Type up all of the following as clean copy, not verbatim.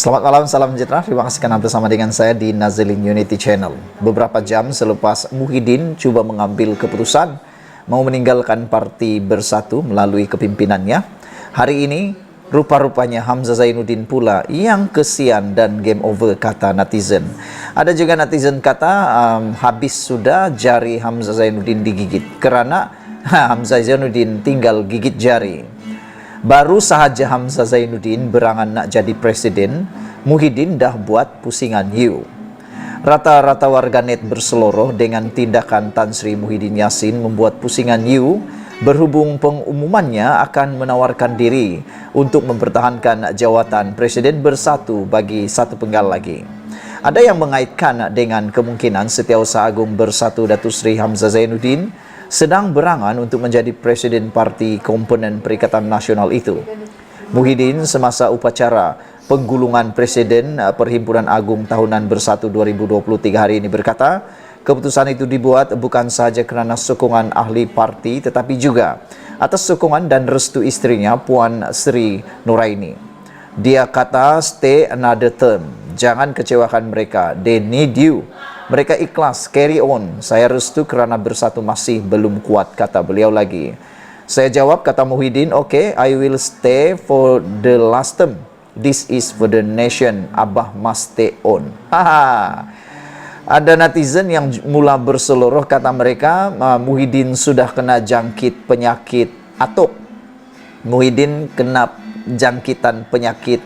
Selamat malam, salam sejahtera. Terima kasih karena bersama dengan saya di Nazilin Unity Channel. Beberapa jam selepas Muhyiddin coba mengambil keputusan mau meninggalkan Parti Bersatu melalui kepimpinannya, hari ini rupa-rupanya Hamzah Zainuddin pula yang kesian dan game over, kata netizen. Ada juga netizen kata habis sudah jari Hamzah Zainuddin digigit kerana Hamzah Zainuddin tinggal gigit jari. Baru sahaja Hamzah Zainuddin berangan nak jadi presiden, Muhyiddin dah buat pusingan you. Rata-rata warganet berseloroh dengan tindakan Tan Sri Muhyiddin Yassin membuat pusingan you berhubung pengumumannya akan menawarkan diri untuk mempertahankan jawatan Presiden Bersatu bagi satu penggal lagi. Ada yang mengaitkan dengan kemungkinan Setiausaha Agung Bersatu Datuk Seri Hamzah Zainuddin sedang berangan untuk menjadi Presiden Parti Komponen Perikatan Nasional itu. Muhyiddin semasa upacara penggulungan Presiden Perhimpunan Agung Tahunan Bersatu 2023 hari ini berkata, keputusan itu dibuat bukan sahaja kerana sokongan ahli parti tetapi juga atas sokongan dan restu istrinya Puan Sri Nuraini. Dia kata, stay another term, jangan kecewakan mereka, they need you. Mereka ikhlas, carry on. Saya restu kerana Bersatu masih belum kuat, kata beliau lagi. Saya jawab, kata Muhyiddin, okay, I will stay for the last term. This is for the nation. Abah must stay on. Haha. Ada netizen yang mula berseloroh, kata mereka, Muhyiddin sudah kena jangkit penyakit atuk. Muhyiddin kena jangkitan penyakit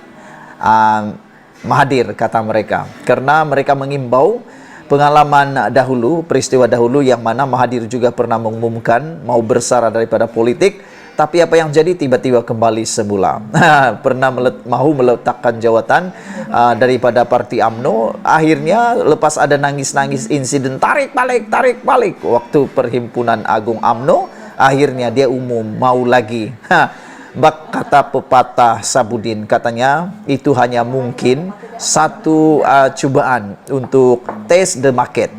Mahathir, kata mereka. Karena mereka mengimbau pengalaman dahulu, peristiwa dahulu yang mana Mahathir juga pernah mengumumkan mau bersara daripada politik, tapi apa yang jadi tiba-tiba kembali semula. Pernah mahu meletakkan jawatan daripada Parti UMNO, akhirnya lepas ada nangis-nangis insiden tarik balik waktu Perhimpunan Agung UMNO, akhirnya dia umum mau lagi. Bak kata pepatah Sabudin, katanya itu hanya mungkin satu cubaan untuk test the market.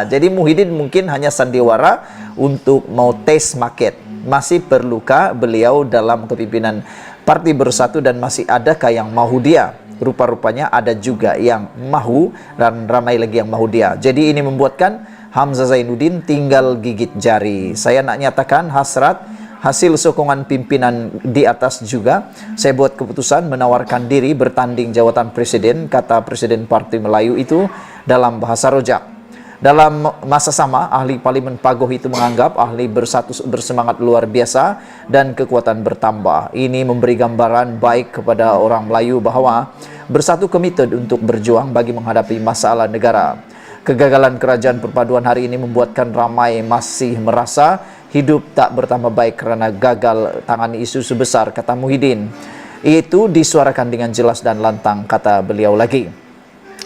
Jadi Muhyiddin mungkin hanya sandiwara untuk mau test market. Masih perlukah beliau dalam kepimpinan Parti Bersatu dan masih adakah yang mahu dia? Rupa-rupanya ada juga yang mahu dan ramai lagi yang mahu dia. Jadi ini membuatkan Hamzah Zainuddin tinggal gigit jari. Saya nak nyatakan hasrat hasil sokongan pimpinan di atas juga, saya buat keputusan menawarkan diri bertanding jawatan presiden, kata Presiden Parti Melayu itu dalam bahasa rojak. Dalam masa sama, ahli Parlimen Pagoh itu menganggap ahli Bersatu bersemangat luar biasa dan kekuatan bertambah. Ini memberi gambaran baik kepada orang Melayu bahawa Bersatu komited untuk berjuang bagi menghadapi masalah negara. Kegagalan kerajaan perpaduan hari ini membuatkan ramai masih merasa hidup tak bertambah baik kerana gagal tangani isu sebesar, kata Muhyiddin. Itu disuarakan dengan jelas dan lantang, kata beliau lagi.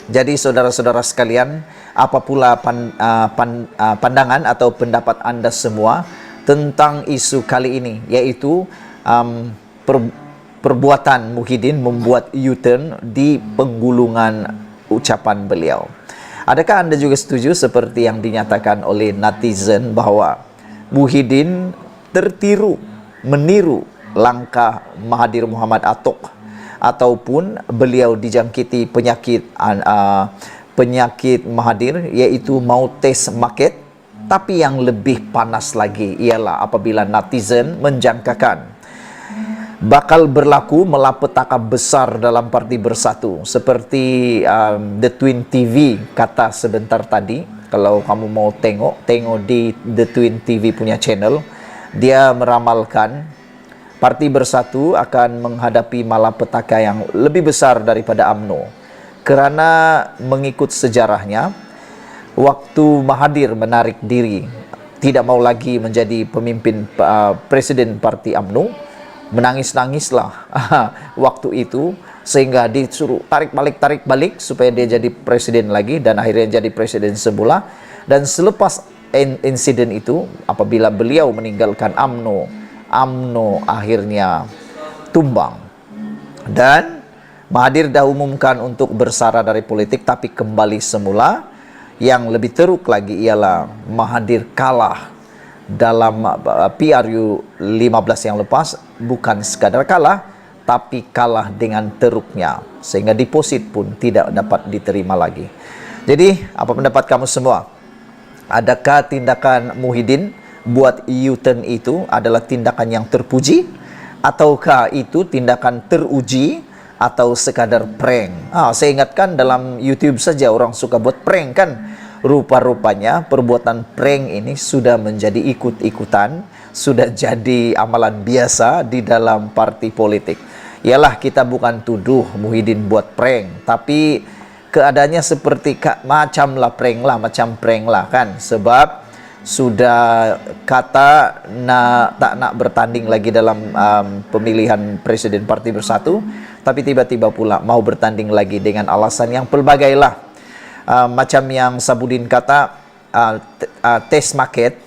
Jadi saudara-saudara sekalian, apa pula pandangan atau pendapat anda semua tentang isu kali ini, yaitu perbuatan Muhyiddin membuat U-turn di penggulungan ucapan beliau. Adakah anda juga setuju seperti yang dinyatakan oleh netizen bahawa Muhyiddin meniru langkah Mahathir Mohamad Atok, ataupun beliau dijangkiti penyakit Mahathir, yaitu mau test market? Tapi yang lebih panas lagi ialah apabila netizen menjangkakan bakal berlaku malapetaka besar dalam Parti Bersatu seperti The Twin TV kata sebentar tadi. Kalau kamu mau tengok di The Twin TV punya channel, dia meramalkan Parti Bersatu akan menghadapi malapetaka yang lebih besar daripada UMNO. Kerana mengikut sejarahnya, waktu Mahathir menarik diri, tidak mau lagi menjadi pemimpin Presiden Parti UMNO, menangis-nangislah waktu itu, sehingga disuruh tarik balik supaya dia jadi presiden lagi, dan akhirnya jadi presiden semula. Dan selepas insiden itu, apabila beliau meninggalkan UMNO akhirnya tumbang, dan Mahathir dah umumkan untuk bersara dari politik tapi kembali semula. Yang lebih teruk lagi ialah Mahathir kalah dalam PRU 15 yang lepas. Bukan sekadar kalah, tapi kalah dengan teruknya, sehingga deposit pun tidak dapat diterima lagi. Jadi, apa pendapat kamu semua? Adakah tindakan Muhyiddin buat U-turn itu adalah tindakan yang terpuji, ataukah itu tindakan teruji, atau sekadar prank? Saya ingatkan dalam YouTube saja orang suka buat prank kan. Rupa-rupanya perbuatan prank ini sudah menjadi ikut-ikutan, sudah jadi amalan biasa di dalam parti politik. Yalah, kita bukan tuduh Muhyiddin buat prank, tapi keadaannya seperti macam prank lah kan. Sebab sudah kata tak nak bertanding lagi dalam pemilihan presiden Parti Bersatu, tapi tiba-tiba pula mau bertanding lagi dengan alasan yang pelbagai lah. Macam yang Sabudin kata, test market,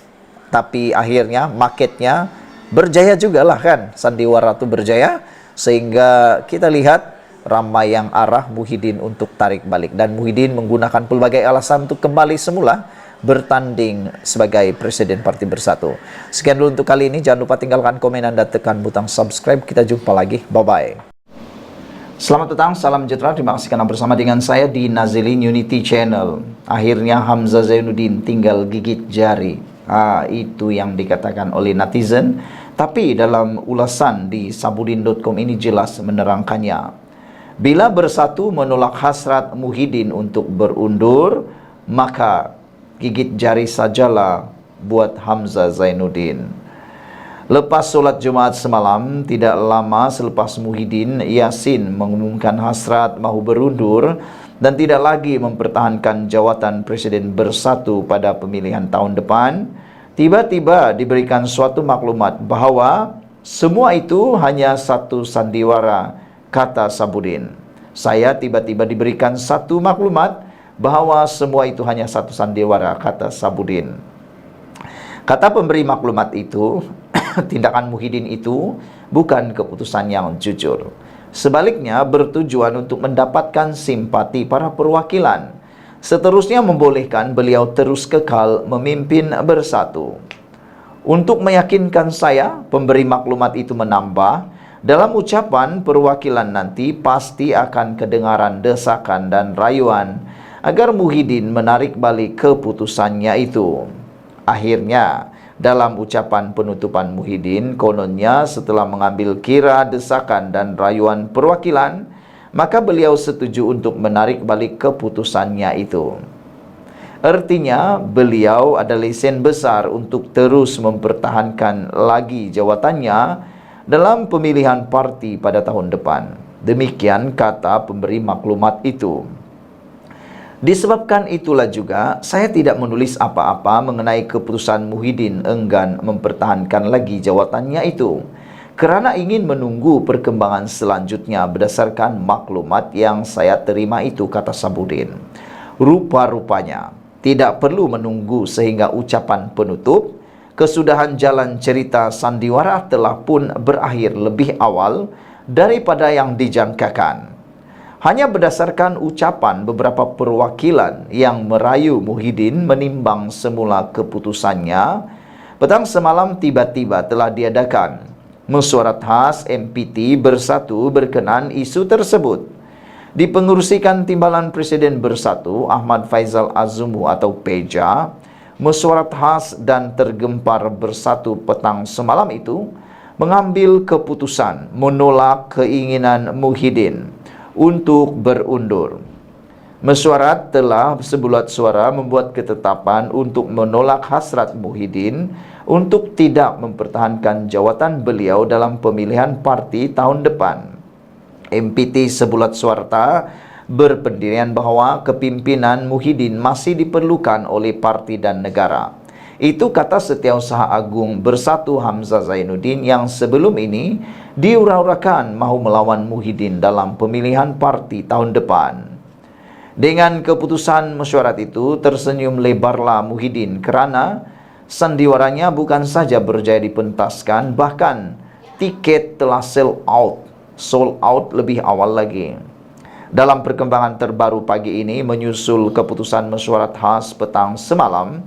tapi akhirnya marketnya berjaya juga lah kan. Sandiwara itu berjaya, sehingga kita lihat ramai yang arah Muhyiddin untuk tarik balik. Dan Muhyiddin menggunakan pelbagai alasan untuk kembali semula bertanding sebagai Presiden Parti Bersatu. Sekian dulu untuk kali ini. Jangan lupa tinggalkan komen dan tekan butang subscribe. Kita jumpa lagi. Bye-bye. Selamat datang, salam sejahtera. Terima kasih karena bersama dengan saya di Nazilin Unity Channel. Akhirnya Hamzah Zainuddin tinggal gigit jari. Itu yang dikatakan oleh netizen. Tapi dalam ulasan di sabudin.com ini jelas menerangkannya. Bila Bersatu menolak hasrat Muhyiddin untuk berundur, maka gigit jari sajalah buat Hamzah Zainuddin. Lepas solat Jumaat semalam, tidak lama selepas Muhyiddin Yassin mengumumkan hasrat mahu berundur dan tidak lagi mempertahankan jawatan Presiden Bersatu pada pemilihan tahun depan, tiba-tiba diberikan suatu maklumat bahawa semua itu hanya satu sandiwara, kata Sabudin. Saya tiba-tiba diberikan satu maklumat bahawa semua itu hanya satu sandiwara, kata Sabudin. Kata pemberi maklumat itu, tindakan Muhyiddin itu bukan keputusan yang jujur. Sebaliknya bertujuan untuk mendapatkan simpati para perwakilan. Seterusnya membolehkan beliau terus kekal memimpin Bersatu. Untuk meyakinkan saya, pemberi maklumat itu menambah, dalam ucapan perwakilan nanti pasti akan kedengaran desakan dan rayuan agar Muhyiddin menarik balik keputusannya itu. Akhirnya, dalam ucapan penutupan Muhyiddin, kononnya setelah mengambil kira desakan dan rayuan perwakilan, maka beliau setuju untuk menarik balik keputusannya itu. Artinya, beliau ada lesen besar untuk terus mempertahankan lagi jawatannya dalam pemilihan parti pada tahun depan. Demikian kata pemberi maklumat itu. Disebabkan itulah juga, saya tidak menulis apa-apa mengenai keputusan Muhyiddin enggan mempertahankan lagi jawatannya itu, kerana ingin menunggu perkembangan selanjutnya berdasarkan maklumat yang saya terima itu, kata Sabudin. Rupa-rupanya, tidak perlu menunggu sehingga ucapan penutup, kesudahan jalan cerita sandiwara telah pun berakhir lebih awal daripada yang dijangkakan. Hanya berdasarkan ucapan beberapa perwakilan yang merayu Muhyiddin menimbang semula keputusannya, petang semalam tiba-tiba telah diadakan mesyuarat khas MPT Bersatu berkenaan isu tersebut. Dipengerusikan Timbalan Presiden Bersatu Ahmad Faizal Azumu atau Peja, mesyuarat khas dan tergempar Bersatu petang semalam itu mengambil keputusan menolak keinginan Muhyiddin untuk berundur. Mesyuarat telah sebulat suara membuat ketetapan untuk menolak hasrat Muhyiddin untuk tidak mempertahankan jawatan beliau dalam pemilihan parti tahun depan. MPT sebulat suara berpendirian bahawa kepimpinan Muhyiddin masih diperlukan oleh parti dan negara. Itu kata Setiausaha Agung Bersatu Hamzah Zainuddin yang sebelum ini diura-urakan mahu melawan Muhyiddin dalam pemilihan parti tahun depan. Dengan keputusan mesyuarat itu, tersenyum lebarlah Muhyiddin kerana sandiwaranya bukan saja berjaya dipentaskan, bahkan tiket telah sold out lebih awal lagi. Dalam perkembangan terbaru pagi ini, menyusul keputusan mesyuarat khas petang semalam,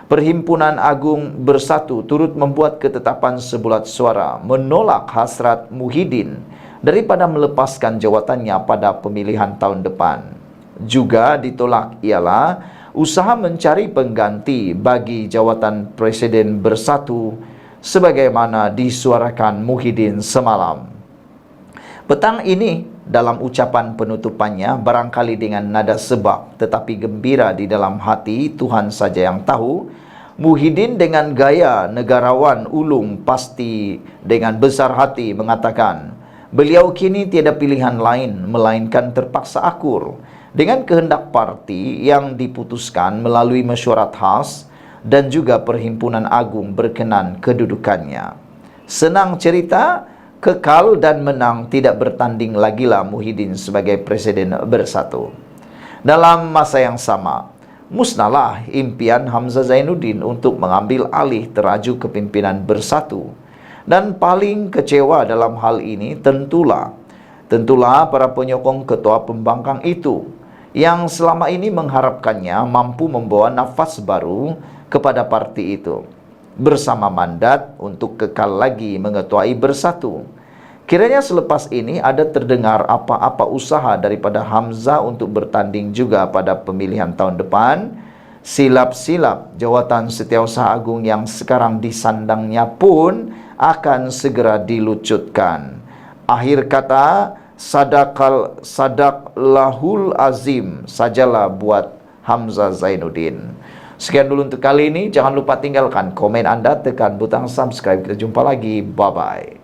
Perhimpunan Agung Bersatu turut membuat ketetapan sebulat suara menolak hasrat Muhyiddin daripada melepaskan jawatannya pada pemilihan tahun depan. Juga ditolak ialah usaha mencari pengganti bagi jawatan Presiden Bersatu sebagaimana disuarakan Muhyiddin semalam. Petang ini, dalam ucapan penutupannya, barangkali dengan nada sebab tetapi gembira di dalam hati, Tuhan saja yang tahu, Muhyiddin dengan gaya negarawan ulung pasti dengan besar hati mengatakan, beliau kini tiada pilihan lain melainkan terpaksa akur dengan kehendak parti yang diputuskan melalui mesyuarat khas dan juga Perhimpunan Agung berkenan kedudukannya. Senang cerita, kekal dan menang tidak bertanding lagilah Muhyiddin sebagai Presiden Bersatu. Dalam masa yang sama, musnahlah impian Hamzah Zainuddin untuk mengambil alih teraju kepimpinan Bersatu. Dan paling kecewa dalam hal ini tentulah para penyokong ketua pembangkang itu yang selama ini mengharapkannya mampu membawa nafas baru kepada parti itu bersama mandat untuk kekal lagi mengetuai Bersatu. Kiranya selepas ini ada terdengar apa-apa usaha daripada Hamzah untuk bertanding juga pada pemilihan tahun depan, silap-silap jawatan Setiausaha Agung yang sekarang disandangnya pun akan segera dilucutkan. Akhir kata, sadaqallahul azim sajalah buat Hamzah Zainuddin. Sekian dulu untuk kali ini. Jangan lupa tinggalkan komen Anda, tekan butang subscribe. Kita jumpa lagi. Bye-bye.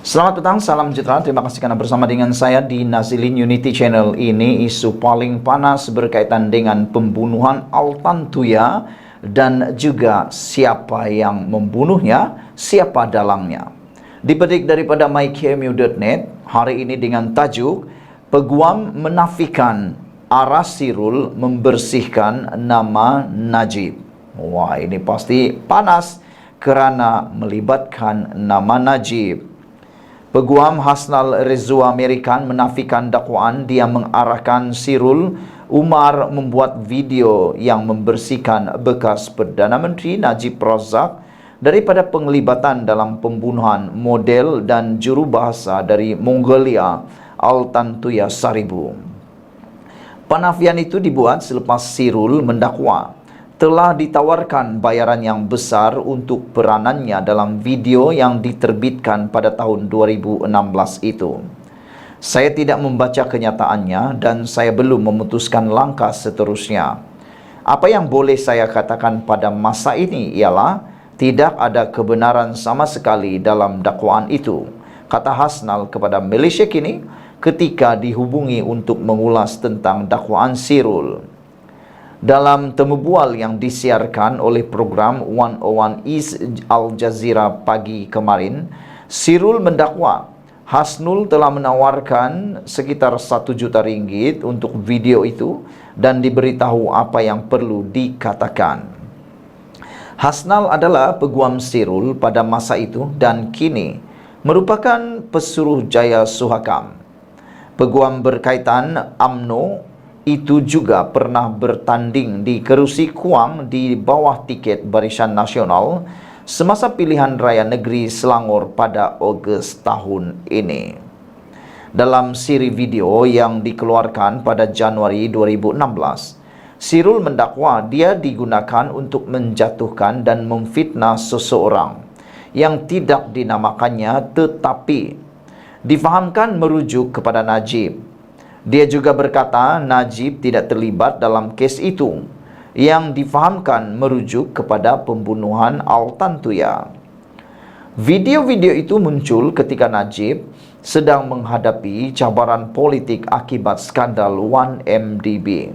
Selamat petang, salam sejahtera. Terima kasih karena bersama dengan saya di Nazilin Unity Channel. Ini isu paling panas berkaitan dengan pembunuhan Altan Tuya dan juga siapa yang membunuhnya, siapa dalangnya. Dipetik daripada mykmu.net hari ini dengan tajuk Peguam menafikan Aras Sirul membersihkan nama Najib. Wah, ini pasti panas kerana melibatkan nama Najib. Peguam Hasnal Rezua Amerikan menafikan dakwaan dia mengarahkan Sirul Umar membuat video yang membersihkan bekas Perdana Menteri Najib Razak daripada penglibatan dalam pembunuhan model dan jurubahasa dari Mongolia Altan Tuya Saribu. Penafian itu dibuat selepas Sirul mendakwa telah ditawarkan bayaran yang besar untuk peranannya dalam video yang diterbitkan pada tahun 2016 itu. Saya tidak membaca kenyataannya dan saya belum memutuskan langkah seterusnya. Apa yang boleh saya katakan pada masa ini ialah tidak ada kebenaran sama sekali dalam dakwaan itu, kata Hasnal kepada Malaysia Kini ketika dihubungi untuk mengulas tentang dakwaan Sirul. Dalam temu bual yang disiarkan oleh program 101 East Al Jazeera pagi kemarin, Sirul mendakwa Hasnul telah menawarkan sekitar 1 juta ringgit untuk video itu dan diberitahu apa yang perlu dikatakan. Hasnal adalah peguam Sirul pada masa itu dan kini merupakan pesuruh jaya Suhakam. Peguam berkaitan UMNO itu juga pernah bertanding di kerusi Kuang di bawah tiket Barisan Nasional semasa pilihan raya negeri Selangor pada Ogos tahun ini. Dalam siri video yang dikeluarkan pada Januari 2016, Sirul mendakwa dia digunakan untuk menjatuhkan dan memfitnah seseorang yang tidak dinamakannya tetapi difahamkan merujuk kepada Najib. Dia juga berkata Najib tidak terlibat dalam kes itu yang difahamkan merujuk kepada pembunuhan Altan Tuya. Video-video itu muncul ketika Najib sedang menghadapi cabaran politik akibat skandal 1MDB.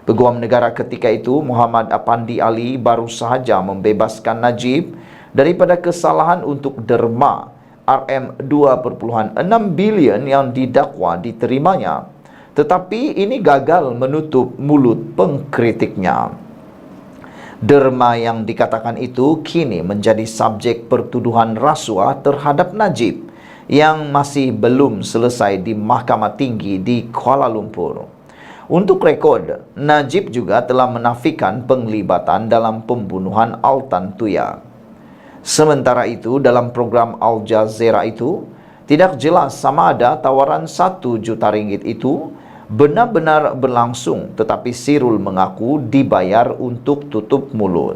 Peguam negara ketika itu Muhammad Apandi Ali baru sahaja membebaskan Najib daripada kesalahan untuk derma RM2.6 bilion yang didakwa diterimanya, tetapi ini gagal menutup mulut pengkritiknya. Derma yang dikatakan itu kini menjadi subjek pertuduhan rasuah terhadap Najib yang masih belum selesai di Mahkamah Tinggi di Kuala Lumpur. Untuk rekod, Najib juga telah menafikan penglibatan dalam pembunuhan Altan Tuya. Sementara itu, dalam program Al Jazeera itu, Tidak jelas sama ada tawaran 1 juta ringgit itu benar-benar berlangsung, tetapi Sirul mengaku dibayar untuk tutup mulut.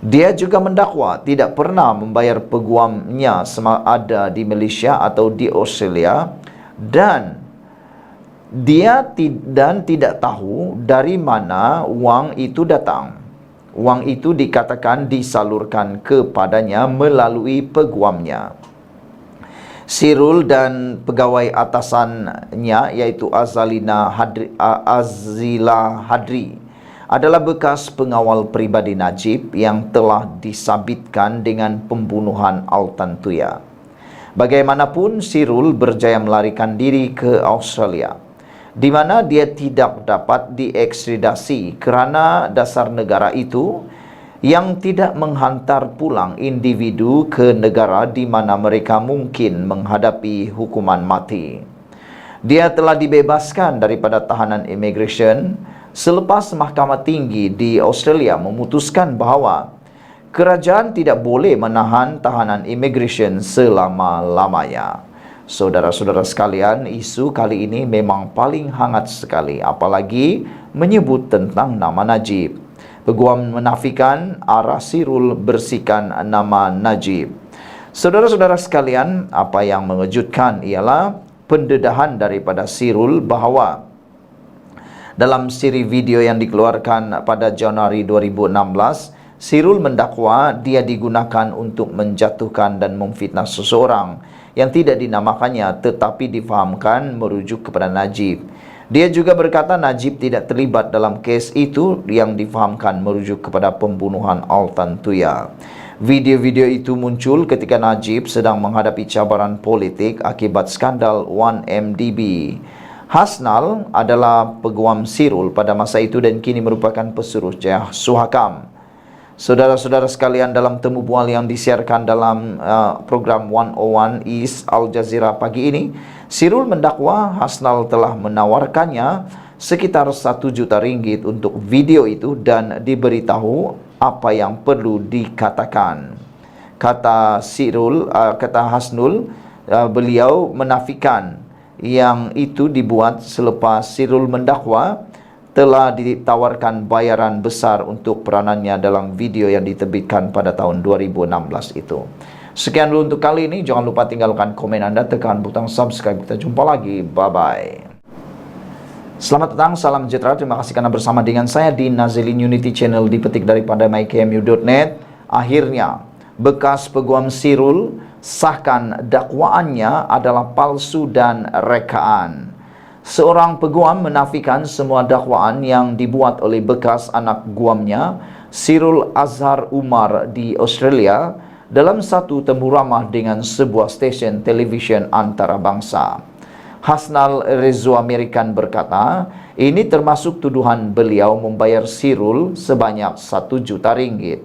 Dia juga mendakwa tidak pernah membayar peguamnya sama ada di Malaysia atau di Australia, dan dia tidak tahu dari mana wang itu datang. Wang itu dikatakan disalurkan kepadanya melalui peguamnya. Sirul dan pegawai atasannya iaitu Azila Hadri adalah bekas pengawal pribadi Najib yang telah disabitkan dengan pembunuhan Altan Tuya. Bagaimanapun, Sirul berjaya melarikan diri ke Australia, di mana dia tidak dapat diekstradisi kerana dasar negara itu yang tidak menghantar pulang individu ke negara di mana mereka mungkin menghadapi hukuman mati. Dia telah dibebaskan daripada tahanan immigration selepas Mahkamah Tinggi di Australia memutuskan bahawa kerajaan tidak boleh menahan tahanan immigration selama-lamanya. Saudara-saudara sekalian, isu kali ini memang paling hangat sekali, apalagi menyebut tentang nama Najib. Peguam menafikan arah Sirul bersihkan nama Najib. Saudara-saudara sekalian, apa yang mengejutkan ialah pendedahan daripada Sirul bahawa dalam siri video yang dikeluarkan pada Januari 2016, Sirul mendakwa dia digunakan untuk menjatuhkan dan memfitnah seseorang yang tidak dinamakannya tetapi difahamkan merujuk kepada Najib. Dia juga berkata Najib tidak terlibat dalam kes itu yang difahamkan merujuk kepada pembunuhan Altan Tuya. Video-video itu muncul ketika Najib sedang menghadapi cabaran politik akibat skandal 1MDB. Hasnal adalah peguam Sirul pada masa itu dan kini merupakan pesuruh Suhakam. Saudara-saudara sekalian, dalam temu bual yang disiarkan dalam program 101 East Al Jazeera pagi ini, Sirul mendakwa Hasnal telah menawarkannya sekitar 1 juta ringgit untuk video itu dan diberitahu apa yang perlu dikatakan. Kata Sirul, kata Hasnul, beliau menafikan yang itu dibuat selepas Sirul mendakwa telah ditawarkan bayaran besar untuk peranannya dalam video yang diterbitkan pada tahun 2016 itu. Sekian dulu untuk kali ini. Jangan lupa tinggalkan komen anda, tekan butang subscribe. Kita jumpa lagi. Bye-bye. Selamat datang, salam sejahtera. Terima kasih karena bersama dengan saya di Nazilin Unity Channel, dipetik daripada mykmu.net. Akhirnya, bekas peguam Sirul sahkan dakwaannya adalah palsu dan rekaan. Seorang peguam menafikan semua dakwaan yang dibuat oleh bekas anak guamnya, Sirul Azhar Umar di Australia, dalam satu temu ramah dengan sebuah stesen televisyen antarabangsa. Hasnal Rezo American berkata, ini termasuk tuduhan beliau membayar Sirul sebanyak 1 juta ringgit.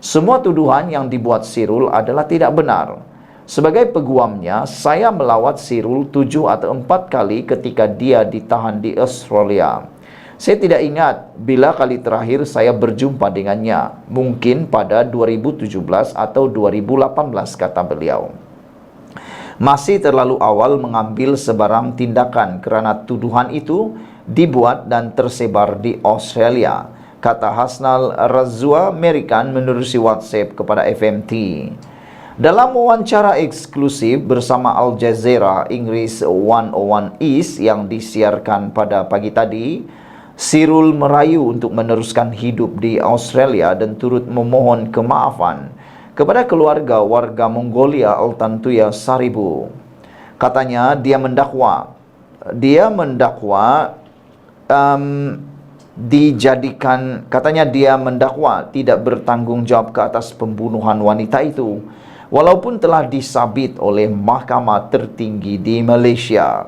Semua tuduhan yang dibuat Sirul adalah tidak benar. Sebagai peguamnya, saya melawat Sirul 7 atau 4 kali ketika dia ditahan di Australia. Saya tidak ingat bila kali terakhir saya berjumpa dengannya. Mungkin pada 2017 atau 2018, kata beliau. Masih terlalu awal mengambil sebarang tindakan kerana tuduhan itu dibuat dan tersebar di Australia, kata Hasnal Razua American menerusi WhatsApp kepada FMT. Dalam wawancara eksklusif bersama Al Jazeera Inggris 101 East yang disiarkan pada pagi tadi, Sirul merayu untuk meneruskan hidup di Australia dan turut memohon kemaafan kepada keluarga warga Mongolia Altan Tuya Saribu. Katanya dia mendakwa tidak bertanggungjawab ke atas pembunuhan wanita itu, walaupun telah disabit oleh mahkamah tertinggi di Malaysia.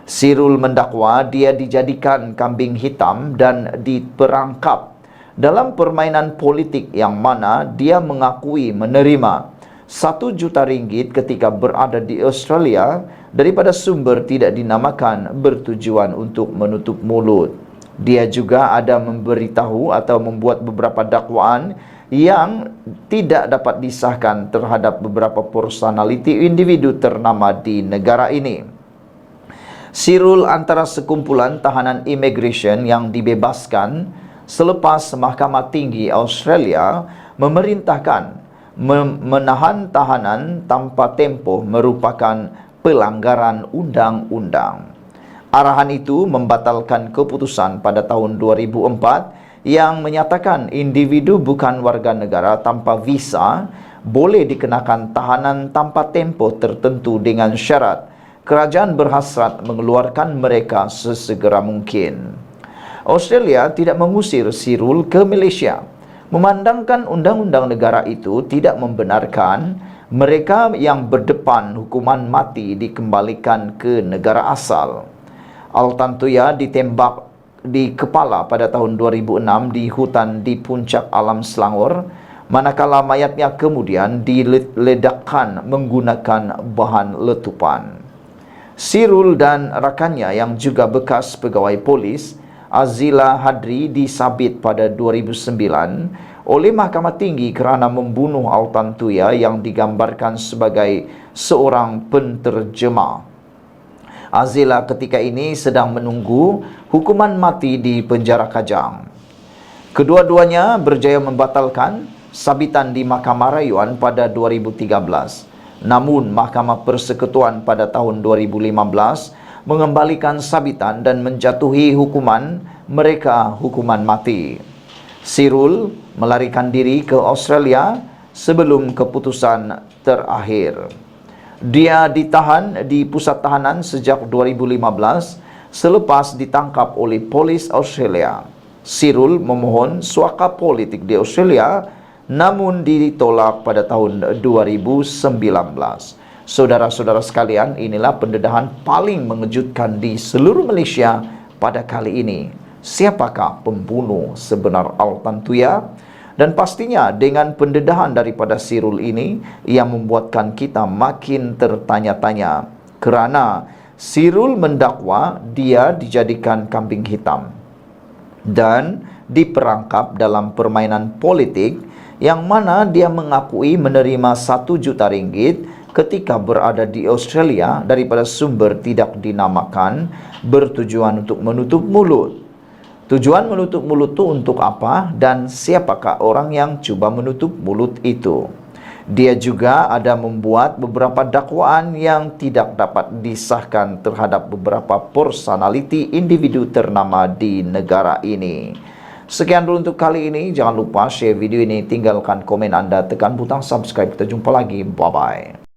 Sirul mendakwa dia dijadikan kambing hitam dan diperangkap dalam permainan politik yang mana dia mengakui menerima 1 juta ringgit ketika berada di Australia daripada sumber tidak dinamakan bertujuan untuk menutup mulut. Dia juga ada memberitahu atau membuat beberapa dakwaan yang tidak dapat disahkan terhadap beberapa personaliti individu ternama di negara ini. Sirul antara sekumpulan tahanan immigration yang dibebaskan selepas Mahkamah Tinggi Australia memerintahkan menahan tahanan tanpa tempoh merupakan pelanggaran undang-undang. Arahan itu membatalkan keputusan pada tahun 2004 yang menyatakan individu bukan warga negara tanpa visa boleh dikenakan tahanan tanpa tempoh tertentu dengan syarat kerajaan berhasrat mengeluarkan mereka sesegera mungkin. Australia tidak mengusir Sirul ke Malaysia, memandangkan undang-undang negara itu tidak membenarkan mereka yang berdepan hukuman mati dikembalikan ke negara asal. Altantuya ditembak di kepala pada tahun 2006 di hutan di puncak alam Selangor, manakala mayatnya kemudian diledakkan menggunakan bahan letupan. Sirul dan rakannya yang juga bekas pegawai polis, Azila Hadri, disabit pada 2009 oleh Mahkamah Tinggi kerana membunuh Altantuya yang digambarkan sebagai seorang penterjemah. Azila ketika ini sedang menunggu hukuman mati di penjara Kajang. Kedua-duanya berjaya membatalkan sabitan di Mahkamah Rayuan pada 2013. Namun Mahkamah Persekutuan pada tahun 2015 mengembalikan sabitan dan menjatuhi hukuman mereka hukuman mati. Sirul melarikan diri ke Australia sebelum keputusan terakhir. Dia ditahan di pusat tahanan sejak 2015 selepas ditangkap oleh polis Australia. Sirul memohon suaka politik di Australia namun ditolak pada tahun 2019. Saudara-saudara sekalian, inilah pendedahan paling mengejutkan di seluruh Malaysia pada kali ini. Siapakah pembunuh sebenar Altantuya? Dan pastinya dengan pendedahan daripada Sirul ini yang membuatkan kita makin tertanya-tanya, kerana Sirul mendakwa dia dijadikan kambing hitam dan diperangkap dalam permainan politik yang mana dia mengakui menerima 1 juta ringgit ketika berada di Australia daripada sumber tidak dinamakan bertujuan untuk menutup mulut. Tujuan menutup mulut itu untuk apa dan siapakah orang yang cuba menutup mulut itu? Dia juga ada membuat beberapa dakwaan yang tidak dapat disahkan terhadap beberapa personaliti individu ternama di negara ini. Sekian dulu untuk kali ini. Jangan lupa share video ini, tinggalkan komen anda, tekan butang subscribe. Kita jumpa lagi. Bye-bye.